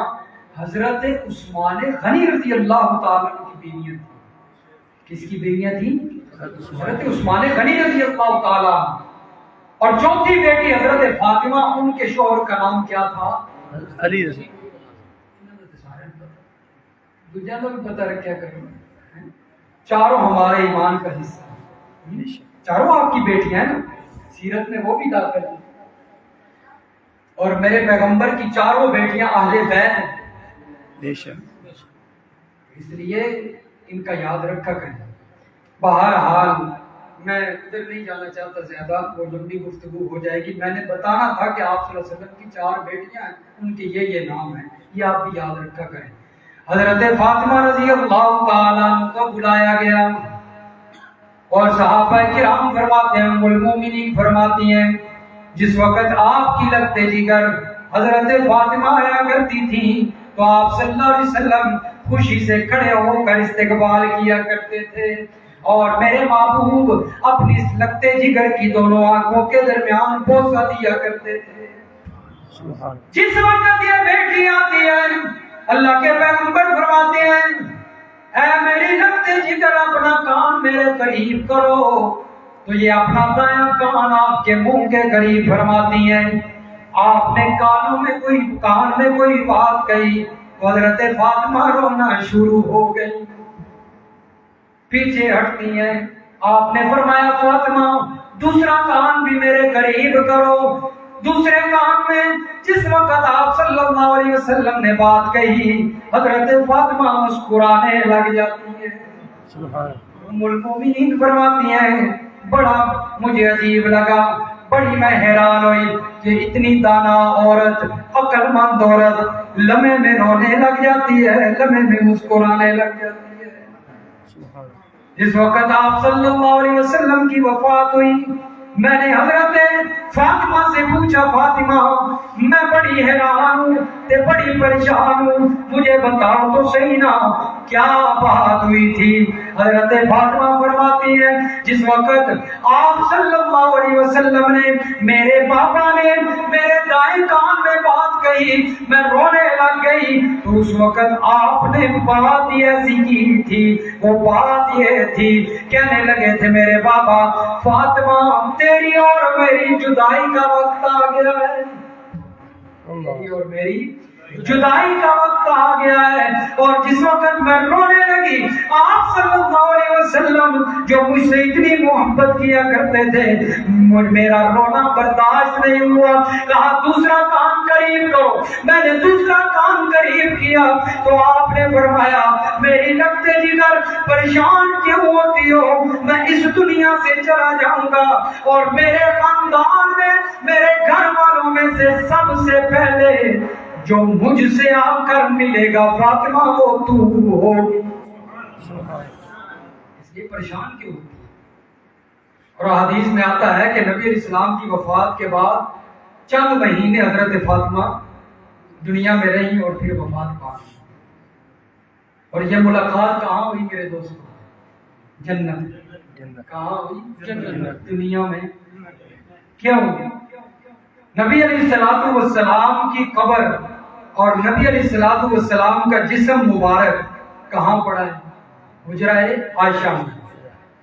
حضرت عثمان غنی رضی اللہ تعالیٰ کی بیویاں تھیں. کس کی بیویاں تھیں؟ حضرت عثمان غنی رضی اللہ تعالیٰ. اور چوتھی بیٹی حضرت فاطمہ، ان کے شوہر کا نام کیا تھا؟ علی رضی. دنیا کو بھی پتہ رکھا کرو. چاروں ہمارے ایمان کا حصہ ہیں. چاروں آپ کی بیٹیاں ہیں نا، سیرت میں وہ بھی داخل ہیں. اور میرے پیغمبر کی چاروں بیٹیاں اہل بیت ہیں. بے شک. اس لیے ان کا یاد رکھا کریں. بہرحال میں ادھر نہیں جانا چاہتا زیادہ، وہ لمبی گفتگو ہو جائے گی. میں نے بتانا تھا کہ آپ صلی اللہ علیہ وسلم کی چار بیٹیاں ہیں، ان کے یہ نام ہیں. یہ آپ بھی یاد رکھا کریں. حضرت فاطمہ رضی اللہ تعالیٰ عنہ کو بلایا گیا اور صحابہ کرام فرماتے ہیں، ام المومنین فرماتی ہیں، جس وقت آپ کی لگتے جگر حضرت فاطمہ آیا کرتی تھی تو آپ صلی اللہ علیہ وسلم خوشی سے کھڑے ہو کر استقبال کیا کرتے تھے. اور میرے محبوب اپنی لگتے جگر کی دونوں آنکھوں کے درمیان بوسہ دیا کرتے تھے. جس وقت یہ بیٹی آتی ہے اللہ کے پیغمبر فرماتے ہیں، اے میری لگتے جگر اپنا کان میرے قریب کرو. تو یہ اپنا دایاں کان آپ کے منہ کے قریب فرماتی ہیں. آپ نے کان میں کوئی بات کہی تو حضرت فاطمہ رونا شروع ہو گئی، پیچھے ہٹتی ہیں. آپ نے فرمایا فاطمہ دوسرا کان بھی میرے قریب کرو. دوسرے کان میں جس وقت آپ صلی اللہ علیہ وسلم نے بات کہی حضرت فاطمہ مسکرانے لگ جاتی ہے. سبحان ام المومنین فرماتی ہیں بڑا مجھے عجیب لگا, بڑی میں حیران ہوئی کہ اتنی دانا عورت, عقل مند عورت لمحے میں رونے لگ جاتی ہے, لمحے میں مسکرانے لگ جاتی ہے. سبحان جس وقت آپ صلی اللہ علیہ وسلم کی وفات ہوئی میں نے حضرت فاطمہ سے پوچھا فاطمہ میں بڑی حیران ہوں تے بڑی پریشان ہوں, مجھے بتاؤ تو صحیح نا کیا بات ہوئی تھی. حضرت فاطمہ فرماتی ہے جس وقت آپ صلی اللہ علیہ وسلم نے میرے بابا نے میرے دائیں کان میں بات کہی میں رونے لگ گئی تو اس وقت آپ نے بات یہ ایسی کی تھی, وہ بات یہ تھی کہنے لگے تھے میرے بابا فاطمہ تیری اور میری جدائی کا وقت آ گیا ہے, تیری اور میری جدائی کا وقت آ گیا ہے. اور جس وقت میں رونے لگی آپ صلی اللہ علیہ وسلم جو مجھ سے اتنی محبت کیا کرتے تھے میرا رونا برداشت نہیں ہوا, کہا دوسرا کام قریب کرو. میں نے دوسرا کام قریب کیا تو آپ نے فرمایا میری لگتے جگر پریشان کیوں ہوتی ہو, میں اس دنیا سے چلا جاؤں گا اور میرے خاندان میں میرے گھر والوں میں سے سب سے پہلے جو مجھ سے آ کر ملے گا فاطمہ وہ تو ہوگی. اس لیے پریشان کیوں ہوتی ہے. اور حدیث میں آتا ہے کہ نبی علیہ السلام کی وفات کے بعد چند مہینے حضرت فاطمہ دنیا میں رہی اور پھر وفات پا گئی. اور یہ ملاقات کہاں ہوئی میرے دوستوں؟ جنت. کہاں ہوئی؟ جنت. دنیا میں کیوں؟ نبی علیہ السلام کی قبر اور نبی علیہ السلام کا جسم مبارک کہاں پڑا ہے؟ حجرہ عائشہ میں,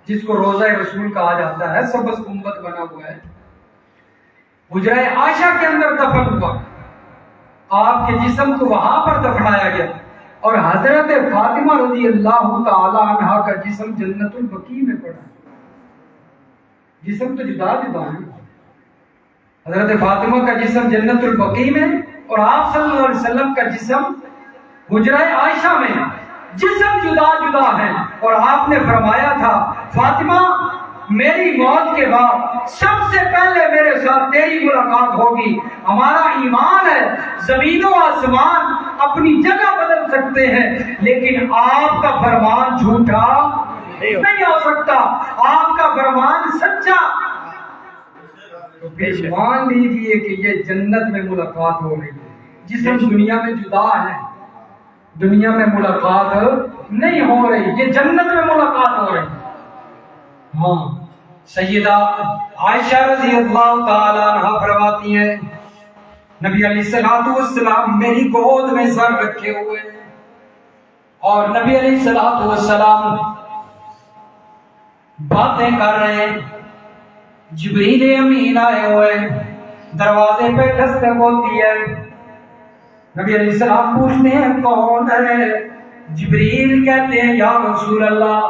جس کو روضہ رسول کہا جاتا ہے, سبز گنبد بنا ہوا ہے. حجرہ عائشہ کے اندر دفن ہوا, آپ کے جسم کو وہاں پر دفنایا گیا. اور حضرت فاطمہ رضی اللہ تعالی عنہا کا جسم جنت البقیع میں پڑا ہے. جسم تو جدا جدا ہے. حضرت فاطمہ کا جسم جنت البقیع میں اور آپ صلی اللہ علیہ وسلم کا جسم حجرہ عائشہ میں. جسم جدا جدا ہیں. اور آپ نے فرمایا تھا فاطمہ میری موت کے بعد سب سے پہلے میرے ساتھ تیری ملاقات ہوگی. ہمارا ایمان ہے زمین و آسمان اپنی جگہ بدل سکتے ہیں لیکن آپ کا فرمان جھوٹا نہیں ہو سکتا, آپ کا فرمان سچا. تو پھر مان لیجیے کہ یہ جنت میں ملاقات ہو رہی ہے. جسم دنیا میں جدا ہے, دنیا میں ملاقات نہیں ہو رہی, یہ جنت میں ملاقات ہو رہی. ہاں سیدہ عائشہ رضی اللہ تعالی عنہا فرماتی ہیں نبی علیہ السلام میری گود میں سر رکھے ہوئے اور نبی علیہ السلام باتیں کر رہے ہیں. جبریل امین آئے ہوئے, دروازے پہ دستک ہوتی ہے. نبی علیہ السلام پوچھتے ہیں کون ہے؟ جبریل کہتے ہیں یا رسول اللہ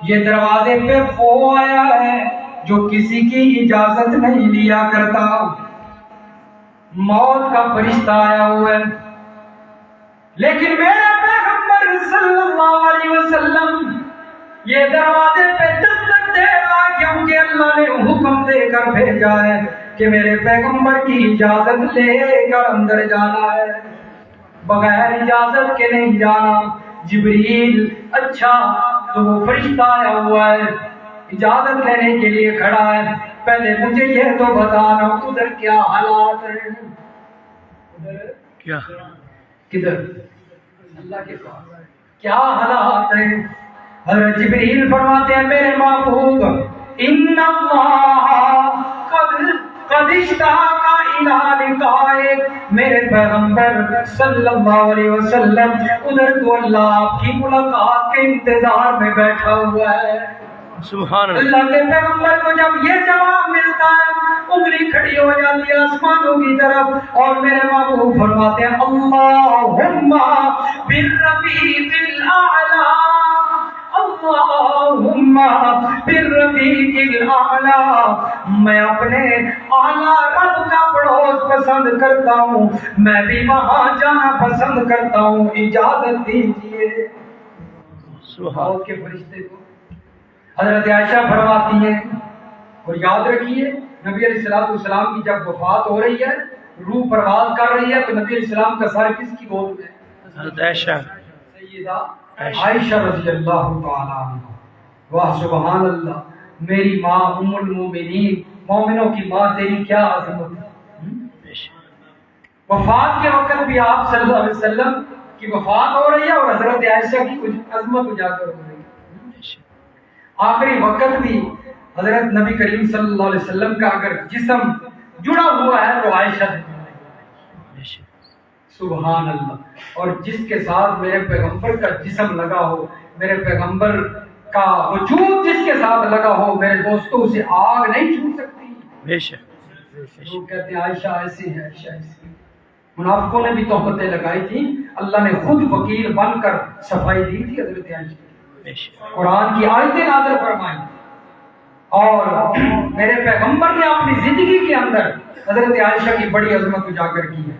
یہ دروازے پہ وہ آیا ہے جو کسی کی اجازت نہیں لیا کرتا, موت کا فرشتہ آیا ہوا ہے. لیکن میرا پیغمبر صلی اللہ علیہ وسلم یہ دروازے پہ دستک دے رہا ہے کیونکہ اللہ نے حکم دے کر بھیجا ہے کہ میرے پیغمبر کی اجازت لے کر اندر جانا ہے, بغیر اجازت کے نہیں جانا. جبریل اچھا تو وہ فرشتہ آیا ہوا ہے اجازت لینے کے لیے کھڑا ہے, پہلے مجھے یہ تو بتانا ادھر کیا حالات ہیں؟ کیا کدھر اللہ کے پاس کیا حالات ہیں؟ حضرت جبریل فرماتے ہیں میرے محبوب ان اللہ قد اشتاق الى لقائک, میرے پیغمبر صلی اللہ علیہ وسلم ادھر تو اللہ آپ کی ملاقات کے انتظار میں بیٹھا ہوا ہے. سبحان اللہ کے پیغمبر کو جب یہ جواب ملتا ہے انگلی کھڑی ہو جاتی ہے آسمانوں کی طرف اور میرے محبوب فرماتے ہیں اللہم بالرفیق الاعلی, اللہم بالرفیق الاعلی، میں اپنے اعلیٰ رب کا پڑوس پسند کرتا ہوں، میں بھی وہاں جانا پسند کرتا ہوں، اجازت دیجیے۔ سبحان موت کے فرشتے کو حضرت عائشہ فرماتی ہیں، اور یاد رکھیے نبی علیہ السلام کی جب وفات ہو رہی ہے، روح پرواز کر رہی ہے، تو نبی علیہ السلام کا سر کس کی گود میں؟ حضرت عائشہ سیدہ عائشہ رضی اللہ تعالی عنہ۔ واہ سبحان اللہ، میری ماں ام المومنین، مومنوں کی ماں، تیری کیا عظمت ہے۔ بے شک وفات کے وقت بھی آپ صلی اللہ علیہ وسلم کی وفات ہو رہی ہے اور حضرت عائشہ کی کچھ عظمت اجاگر ہو رہی ہے۔ بے شک آخری وقت بھی حضرت نبی کریم صلی اللہ علیہ وسلم کا اگر جسم جڑا ہوا ہے تو عائشہ سے بے شک سبحان اللہ۔ اور جس کے ساتھ میرے پیغمبر کا جسم لگا ہو، میرے پیغمبر کا وجود جس کے ساتھ لگا ہو، میرے دوستوں اسے آگ نہیں چھو سکتی۔ بے شک لوگ کہتے ہیں عائشہ ایسی ہے، عائشہ ایسی ہے۔ منافقوں نے بھی تہمتیں لگائی تھی، اللہ نے خود وکیل بن کر صفائی دی تھی حضرت عائشہ کی۔ بے شک قرآن کی آیتیں نازل فرمائیں، اور میرے پیغمبر نے اپنی زندگی کے اندر حضرت عائشہ کی بڑی عظمت اجاگر کی ہے۔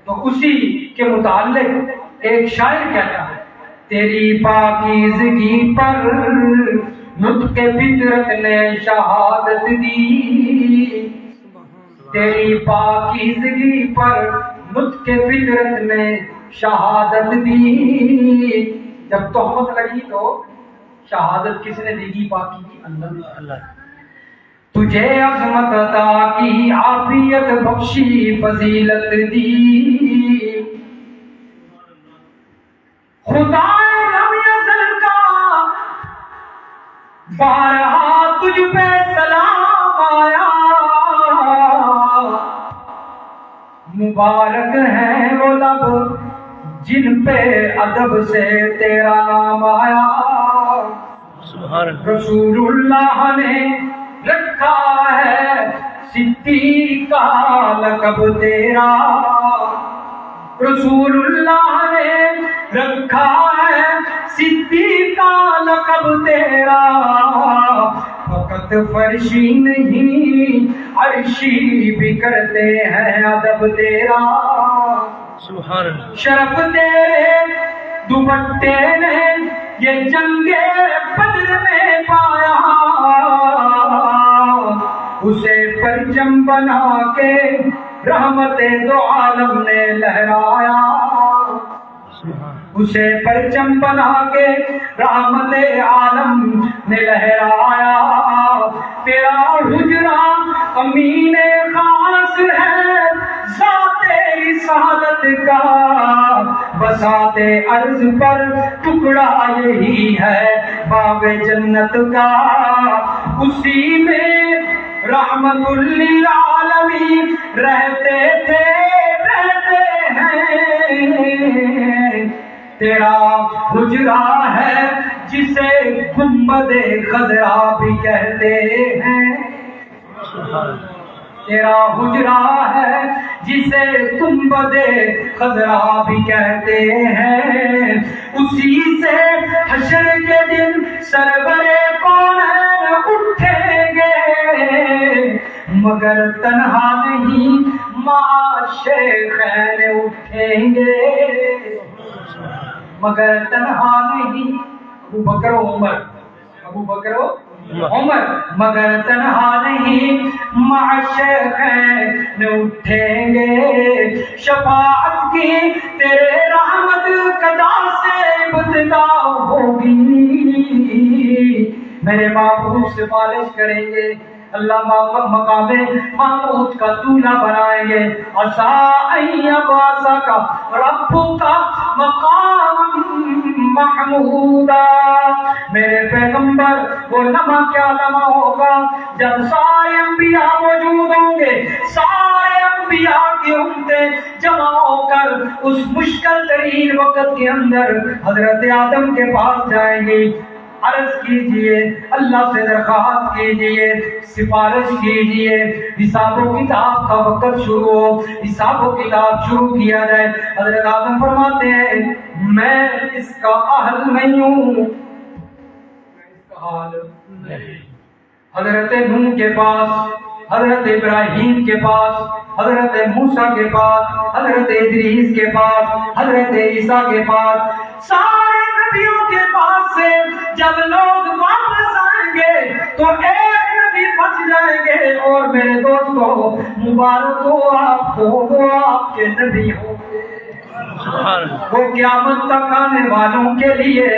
تو اسی کے متعلق ایک شاعر کہتا ہے، تیری پاکیزگی پر نطق فطرت نے شہادت دی، تیری پاکیزگی پر نطق فطرت نے شہادت دی۔ جب تہمت لگی تو شہادت کس نے دی گی؟ پاکی کی اللہ نے۔ اللہ تجھے عظمت عطا کی، عافیت بخشی، فضیلت دی، خدا لم یزل کا بارہا تجھ پہ سلام آیا، مبارک ہیں وہ لب جن پہ ادب سے تیرا نام آیا، سبحان اللہ رسول اللہ نے رکھا ہے صدیق کا لقب تیرا، رسول اللہ نے رکھا ہے صدیق کا لقب تیرا، فقط فرشی نہیں عرشی بھی کرتے ہیں ادب تیرا، سبحان اللہ شرف تیرے دوپٹے نے یہ جنگ بدر میں پایا، اسے پرچم بنا کے رحمت دو عالم نے لہرایا، سبحان اسے پرچم بنا کے رحمت عالم نے لہرایا، تیرا حجرہ امین خاص ہے ذات رسالت کا، بساط عرض پر ٹکڑا یہی ہے باب جنت کا، اسی میں رحمت للعالمین رہتے تھے رہتے ہیں، تیرا حجرہ ہے جسے گنبد خضرا بھی کہتے ہیں، سبحان اللہ تیرا حجرہ ہے جسے گنبد خضرا بھی کہتے ہیں، اسی سے حشر کے دن سرور کونین اٹھیں گے، مگر تنہا نہیں مع شیخین اٹھیں گے، مگر تنہا نہیں، ابو بکر و عمر، ابو بکر و عمر، مگر تنہا نہیں مع شیخین اٹھیں گے، شفاعت کی تیرے رحمت قدا سے ابتدا ہوگی، میرے محبوب سفارش کریں گے، اللہ مقام محمود کا دولہا بنائیں گے، عسیٰ ان یبعثک ربک مقام محمودا، میرے پیغمبر وہ لمحہ کیا لمحہ ہوگا جب سارے انبیاء موجود ہوں گے، سارے انبیاء کی امتیں جمع ہو کر اس مشکل ترین وقت کے اندر حضرت آدم کے پاس جائیں گی، عرض کیجئے، اللہ سے درخواست کیجئے، سفارش کیجئے، حساب و کتاب کا وقت شروع ہو، حساب و کتاب شروع کیا جائے، حضرت آدم فرماتے ہیں میں اس کا اہل نہیں ہوں، میں اس کا حال نہیں، حضرت نوح کے پاس، حضرت ابراہیم کے پاس، حضرت موسیٰ کے پاس، حضرت ادریس کے پاس، حضرت عیسیٰ کے پاس، سارے نبیوں کے پاس سے جب لوگ واپس آئیں گے تو ایک نبی بچ جائیں گے، اور میرے دوستو مبارک ہو آپ کو، وہ آپ کے نبی ہوں گے۔ سبحان اللہ، وہ قیامت تک آنے والوں کے لیے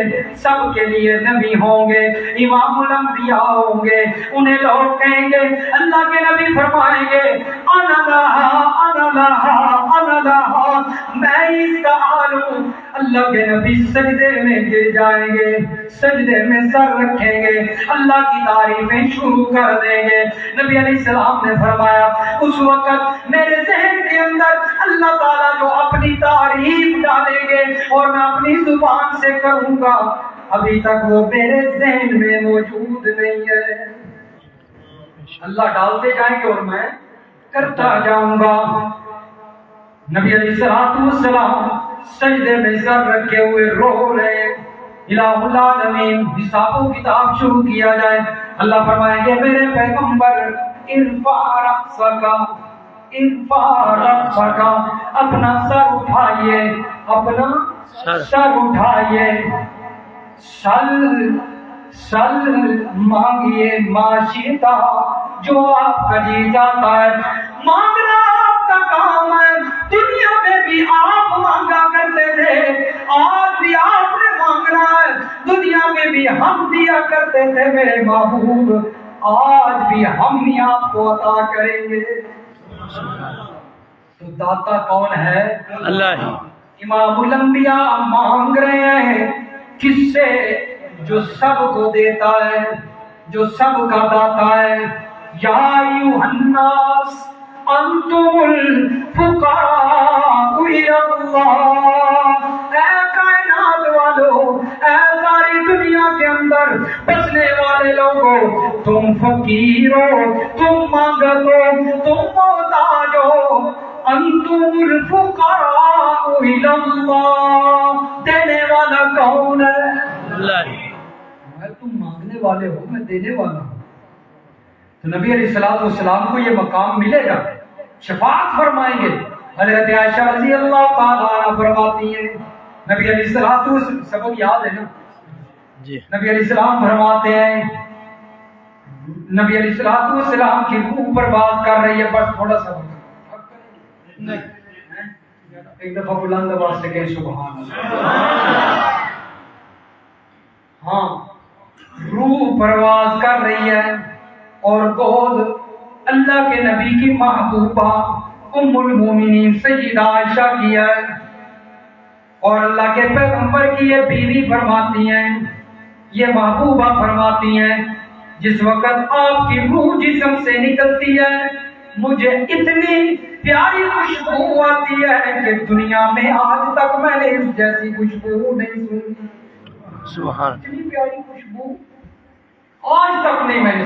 سب کے لیے نبی ہوں گے، امام الانبیاء ہوں گے۔ انہیں لوگ کہیں گے، اللہ کے نبی فرمائیں گے انا لہا انا لہا انا لہا، میں اس کا حال ہوں۔ اللہ کے نبی سجدے میں گر جائیں گے، سجدے میں سر رکھیں گے، اللہ کی تعریفیں شروع کر دیں گے۔ نبی علیہ السلام نے فرمایا اس وقت میرے ذہن کے اندر اللہ تعالیٰ جو اپنی تعریف ڈالیں گے اور میں اپنی زبان سے کروں گا، ابھی تک وہ میرے ذہن میں موجود نہیں ہے۔ اللہ ڈالتے جائیں گے اور میں کرتا جاؤں گا۔ نبی علیہ السلام سجدے میں سر رکھے ہوئے رو رہے، الہ العالمین حساب و کتاب شروع کیا جائے۔ اللہ فرمائیں گے میرے پیغمبر ارفع رأسک، ارفع رأسک، اپنا سر اٹھائیے، اپنا سر اٹھائیے، سل مانگیے معاشیتا، جو آپ کا جی جاتا ہے مانگنا آپ کا کام ہے۔ دنیا میں بھی آپ مانگا کرتے تھے، آج بھی آپ نے مانگنا ہے۔ دنیا میں بھی ہم دیا کرتے تھے میرے محبوب، آج بھی ہم ہی آپ کو عطا کریں گے۔ تو داتا کون ہے؟ اللہ ہی۔ امام الانبیاء مانگ رہے ہیں کس سے؟ جو سب کو دیتا ہے، جو سب کا داتا ہے۔ یا ایھا الناس انتم الفقراء الی اللہ، اے کائنات والو، اے ساری دنیا کے اندر بسنے والے لوگوں، تم فقیر ہو، تم مانگت ہو، تم محتاج ہو۔ انتم الفقراء الی اللہ، دینے والا کون ہے؟ اللہ ہی۔ تم مانگنے والے ہو، میں دینے والا ہوں۔ تو نبی علیہ السلام کو یہ مقام ملے گا، شفاعت فرمائیں گے۔ حضرت عائشہ رضی اللہ تعالیٰ عنہ فرماتی ہیں، نبی علیہ السلام، سبق یاد ہے نا؟ جی۔ نبی علیہ السلام فرماتے ہیں، نبی علیہ السلام کی روح پر بات کر رہی ہے، بس تھوڑا سا نہیں، ایک دفعہ بلند آواز سے کہیں سبحان اللہ۔ ہاں، روح پرواز کر رہی ہے اور گود اللہ کے نبی کی محبوبہ ام المومنین سیدہ عائشہ کی ہے، اور اللہ کے پیغمبر کی یہ بیوی فرماتی ہیں، یہ محبوبہ فرماتی ہیں، جس وقت آپ کی روح جسم سے نکلتی ہے مجھے اتنی پیاری خوشبو آتی ہے کہ دنیا میں آج تک میں نے اس جیسی خوشبو نہیں سنی۔ سبحان۔ اتنی پیاری خوشبو آج تک نہیں میں نے